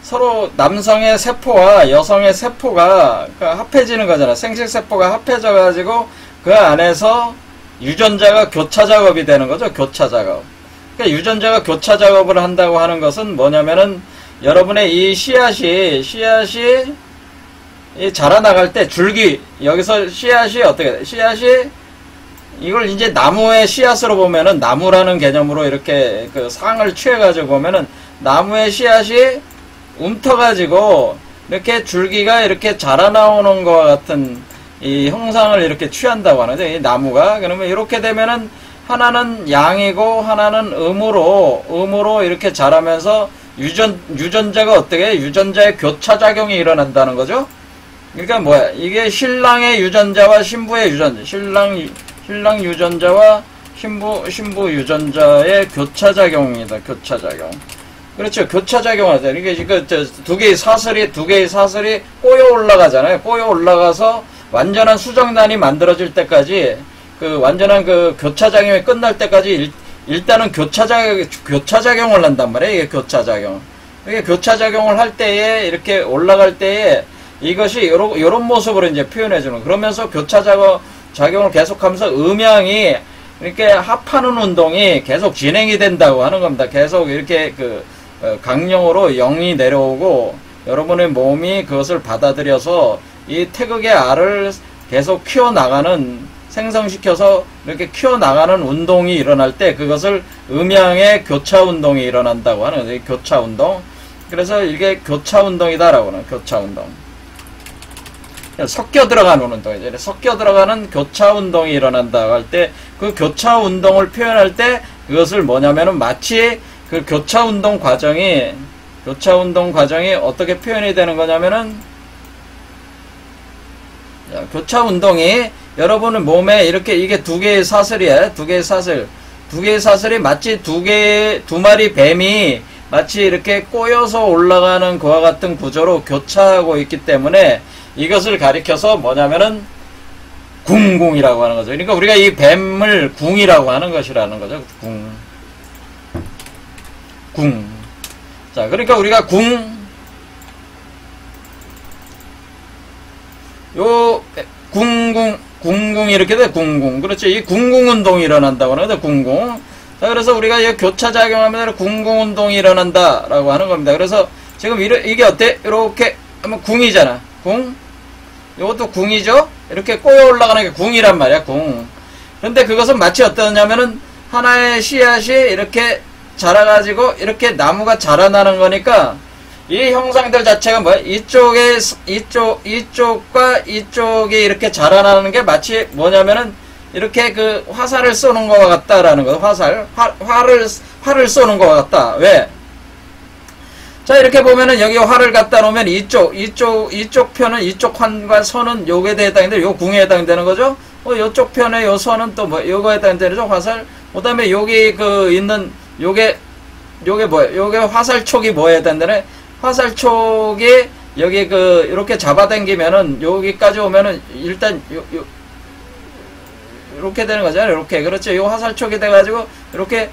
서로 남성의 세포와 여성의 세포가 합해지는 거잖아. 생식세포가 합해져 가지고 그 안에서 유전자가 교차 작업이 되는 거죠. 교차 작업. 그러니까 유전자가 교차 작업을 한다고 하는 것은 뭐냐면은 여러분의 이 씨앗이 자라나갈 때 줄기, 여기서 씨앗이 어떻게 돼? 씨앗이 이걸 이제 나무의 씨앗으로 보면은 나무라는 개념으로 이렇게 그 상을 취해가지고 보면은 나무의 씨앗이 움터가지고 이렇게 줄기가 이렇게 자라나오는 것과 같은 이 형상을 이렇게 취한다고 하는데, 이 나무가 그러면 이렇게 되면은 하나는 양이고 하나는 음으로 이렇게 자라면서 유전자가 어떻게 유전자의 교차작용이 일어난다는 거죠. 그러니까 뭐야, 이게 신랑의 유전자와 신부의 유전자, 신랑 유전자와 신부 유전자의 교차작용입니다. 교차작용. 그렇죠. 교차작용하죠. 이게 두 개의 사슬이 꼬여 올라가잖아요. 꼬여 올라가서 완전한 수정란이 만들어질 때까지, 그 완전한 그 교차작용이 끝날 때까지 일단은 교차작용을 한단 말이에요. 이게 교차작용. 이게 교차작용을 할 때에, 이렇게 올라갈 때에 이것이 요런 모습으로 이제 표현해주는, 그러면서 교차작용을 계속하면서 음양이 이렇게 합하는 운동이 계속 진행이 된다고 하는 겁니다. 계속 이렇게 강령으로 영이 내려오고 여러분의 몸이 그것을 받아들여서 이 태극의 알을 계속 키워나가는, 생성시켜서 이렇게 키워나가는 운동이 일어날 때 그것을 음양의 교차운동이 일어난다고 하는 거죠. 교차운동. 그래서 이게 교차운동이다라고 하는, 교차운동. 섞여 들어가는 운동이죠. 섞여 들어가는 교차운동이 일어난다고 할 때, 그 교차운동을 표현할 때 그것을 뭐냐면은 마치 그 교차운동 과정이 어떻게 표현이 되는 거냐면은, 교차운동이 여러분의 몸에 이렇게, 이게 두 개의 사슬이에요. 두 개의 사슬이 마치 두 마리 뱀이 마치 이렇게 꼬여서 올라가는 그와 같은 구조로 교차하고 있기 때문에 이것을 가리켜서 뭐냐면은 궁궁이라고 하는 거죠. 그러니까 우리가 이 뱀을 궁이라고 하는 것이라는 거죠. 궁. 자, 그러니까 우리가 궁궁 이렇게 돼. 궁궁. 그렇죠. 이 궁궁 운동이 일어난다고 하는 거죠. 궁궁. 자, 그래서 우리가 이 교차작용하면 궁궁 운동이 일어난다라고 하는 겁니다. 그래서 지금 이게 어때? 이렇게 하면 궁이잖아. 궁. 이것도 궁이죠? 이렇게 꼬여 올라가는 게 궁이란 말이야. 궁. 그런데 그것은 마치 어떠냐면은 하나의 씨앗이 이렇게 자라가지고 이렇게 나무가 자라나는 거니까 이 형상들 자체가 뭐야? 이쪽과 이쪽이 이렇게 자라나는 게 마치 뭐냐면은 이렇게 그 화살을 쏘는 것 같다라는 거. 활을 쏘는 것 같다. 왜? 자, 이렇게 보면은 여기 활을 갖다 놓으면 이쪽 편은 이쪽 환과 선은 요게 해당되는데 요 궁에 해당되는 거죠? 요쪽 편의 요 선은 또 뭐, 요거에 해당되는 거죠? 화살. 그 다음에 여기 그 있는 요게 뭐예요? 요게 화살촉이 뭐에 해당되네? 화살촉이 여기 그 이렇게 잡아당기면은 여기까지 오면은 일단 이렇게 되는 거잖아요. 이렇게. 그렇죠. 요 화살촉이 돼가지고 이렇게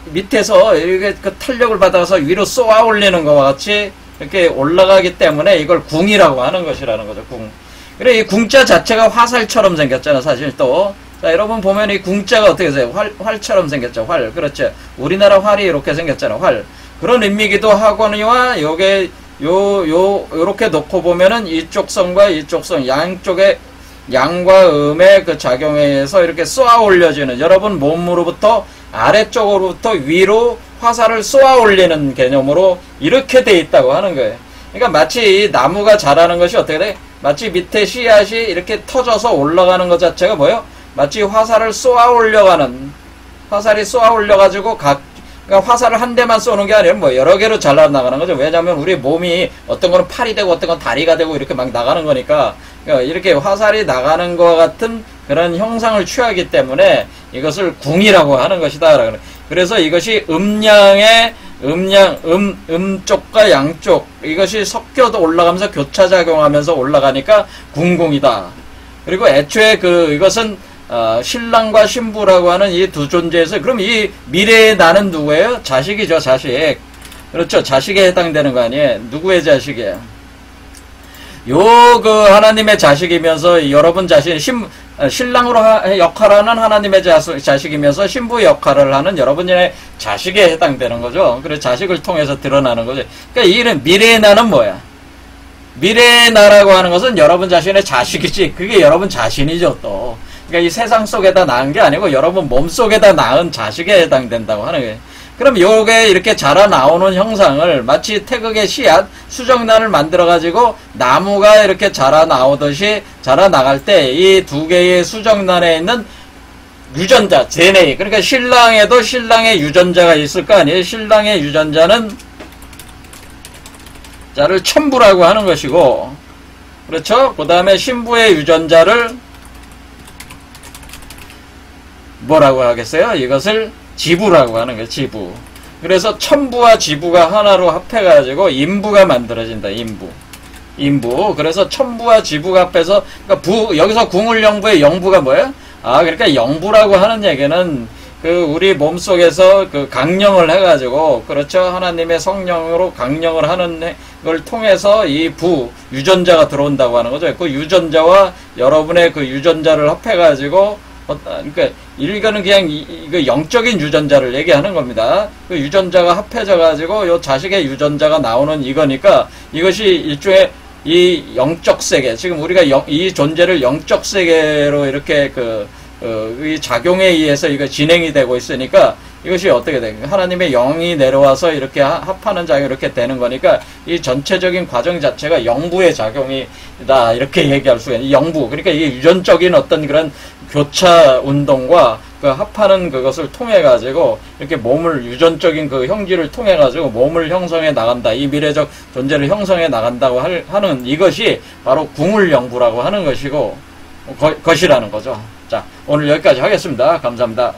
밑에서 이렇게 그 탄력을 받아서 위로 쏘아 올리는 것과 같이 이렇게 올라가기 때문에 이걸 궁이라고 하는 것이라는 거죠. 궁. 그래, 이 궁자 자체가 화살처럼 생겼잖아, 사실 또. 자, 여러분 보면 이 궁자가 어떻게 돼요? 활처럼 생겼죠, 활. 그렇죠. 우리나라 활이 이렇게 생겼잖아, 활. 그런 의미기도 하거니와, 요게, 요렇게 놓고 보면은 이쪽 선과 이쪽 선, 양쪽에, 양과 음의 그 작용에 의해서 이렇게 쏘아 올려지는, 여러분 몸으로부터 아래쪽으로부터 위로 화살을 쏘아 올리는 개념으로 이렇게 돼 있다고 하는 거예요. 그러니까 마치 이 나무가 자라는 것이 어떻게 돼? 마치 밑에 씨앗이 이렇게 터져서 올라가는 것 자체가 뭐예요? 마치 화살을 쏘아 올려가는, 화살이 쏘아 올려가지고 그러니까 화살을 한 대만 쏘는 게 아니라 뭐 여러 개로 잘라나가는 거죠. 왜냐하면 우리 몸이 어떤 거는 팔이 되고 어떤 건 다리가 되고 이렇게 막 나가는 거니까, 그러니까 이렇게 화살이 나가는 것 같은 그런 형상을 취하기 때문에 이것을 궁이라고 하는 것이다. 그래서 이것이 음쪽과 양쪽 이것이 섞여도 올라가면서 교차작용하면서 올라가니까 궁궁이다. 그리고 애초에 이것은 신랑과 신부라고 하는 이 두 존재에서, 그럼 이 미래의 나는 누구예요? 자식이죠, 자식. 그렇죠, 자식에 해당되는 거 아니에요? 누구의 자식이에요? 하나님의 자식이면서 여러분 자신, 신랑으로 역할하는 하나님의 자식이면서 신부 역할을 하는 여러분의 자식에 해당되는 거죠. 그래서 자식을 통해서 드러나는 거죠. 그러니까 이 미래의 나는 뭐야? 미래의 나라고 하는 것은 여러분 자신의 자식이지, 그게 여러분 자신이죠, 또. 그러니까 이 세상 속에다 낳은 게 아니고 여러분 몸 속에다 낳은 자식에 해당된다고 하는 거예요. 그럼 요게 이렇게 자라나오는 형상을 마치 태극의 씨앗, 수정란을 만들어가지고 나무가 이렇게 자라나오듯이 자라나갈 때 이 두 개의 수정란에 있는 유전자, DNA, 그러니까 신랑에도 신랑의 유전자가 있을 거 아니에요. 신랑의 유전자는 자를 첨부라고 하는 것이고, 그렇죠? 그 다음에 신부의 유전자를 뭐라고 하겠어요? 이것을 지부라고 하는 거예요. 지부. 그래서 첨부와 지부가 하나로 합해가지고 인부가 만들어진다. 인부. 그래서 첨부와 지부가 합해서, 그러니까 여기서 궁을 영부의 영부가 뭐예요? 그러니까 영부라고 하는 얘기는 우리 몸속에서 강령을 해가지고, 그렇죠? 하나님의 성령으로 강령을 하는 걸 통해서 이 유전자가 들어온다고 하는 거죠. 그 유전자와 여러분의 그 유전자를 합해가지고, 그러니까 이거는 그냥 이거 영적인 유전자를 얘기하는 겁니다. 그 유전자가 합해져가지고 요 자식의 유전자가 나오는 이거니까, 이것이 일종의 이 영적 세계, 지금 우리가 이 존재를 영적 세계로 이렇게 이 작용에 의해서 이거 진행이 되고 있으니까, 이것이 어떻게 돼? 하나님의 영이 내려와서 이렇게 합하는 작용이 이렇게 되는 거니까, 이 전체적인 과정 자체가 영부의 작용이다, 이렇게 얘기할 수가 있는. 영부. 그러니까 이게 유전적인 어떤 그런 교차 운동과 합하는 그것을 통해 가지고 이렇게 몸을, 유전적인 형질을 통해 가지고 몸을 형성해 나간다. 이 미래적 존재를 형성해 나간다고 하는 이것이 바로 궁을영부라고 하는 것이고, 것이라는 거죠. 자, 오늘 여기까지 하겠습니다. 감사합니다.